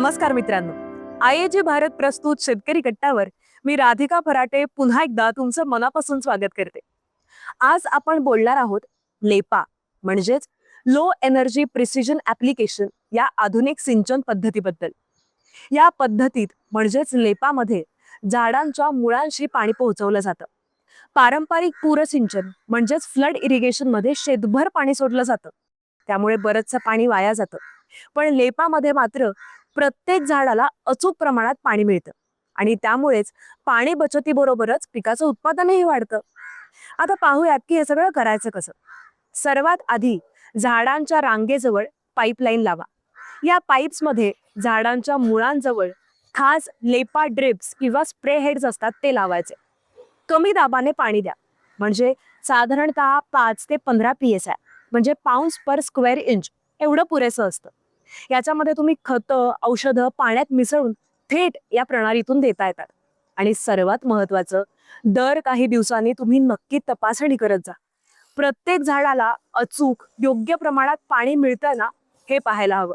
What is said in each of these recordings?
नमस्कार मित्रांनो. आयएजी भारत प्रस्तुत शेतकरी कट्टावर मी राधिका फराटे पुन्हा एकदा तुमचं मनापासून स्वागत करते. आज आपण बोलणार आहोत लेपा म्हणजेच लो एनर्जी प्रिसिजन ऍप्लिकेशन या आधुनिक सिंचन पद्धतीबद्दल. या पद्धतीत म्हणजेच लेपामध्ये झाडांच्या मुळांशी पाणी पोहोचवलं जातं. पारंपरिक पूरसिंचन म्हणजेच फ्लड इरिगेशन मध्ये शेतभर पाणी सोडलं जातं, त्यामुळे बरंचसं पाणी वाया जातं. पण लेपामध्ये मात्र प्रत्येक झाडाला अचूक प्रमाणात पाणी मिळतं आणि त्यामुळेच पाणी बचतीबरोबरच पिकाचं उत्पादनही वाढतं. आता पाहूयात की हे सगळं करायचं कसं. सर्वात आधी झाडांच्या रांगेजवळ पाईपलाईन लावा. या पाईप्समध्ये झाडांच्या मुळांजवळ खास लेपा ड्रिप्स किंवा स्प्रे हेड्स असतात ते लावायचे. कमी दाबाने पाणी द्या, म्हणजे साधारणतः 5 ते 15 PSI म्हणजे पाऊंड्स पर स्क्वेअर इंच एवढं पुरेसं असतं. याच्यामध्ये तुम्ही खतं औषधं पाण्यात मिसळून थेट या प्रणालीतून देता येतात. आणि सर्वात महत्वाचं, दर काही दिवसांनी तुम्ही नक्की तपासणी करत जा. प्रत्येक झाडाला अचूक योग्य प्रमाणात पाणी मिळतं ना हे पाहायला हवं.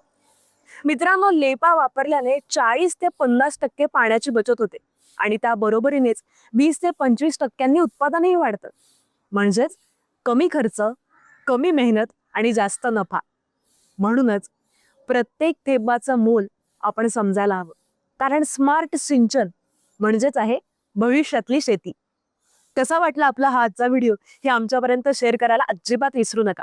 मित्रांनो, लेपा वापरल्याने 40 ते 50% पाण्याची बचत होते आणि त्या बरोबरीनेच 20 ते 25% उत्पादनही वाढतं. म्हणजेच कमी खर्च, कमी मेहनत आणि जास्त नफा. म्हणूनच प्रत्येक थेंबाचं मोल आपण समजायला हवं, कारण स्मार्ट सिंचन म्हणजेच आहे भविष्यातली शेती. कसा वाटला आपला हा आजचा व्हिडिओ हे आमच्यापर्यंत शेअर करायला अजिबात विसरू नका.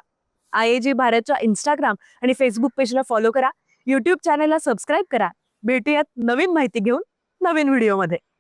आयएजी भारतच्या इंस्टाग्राम आणि फेसबुक पेजला फॉलो करा. युट्यूब चॅनलला सबस्क्राईब करा. भेटूयात नवीन माहिती घेऊन नवीन व्हिडिओमध्ये.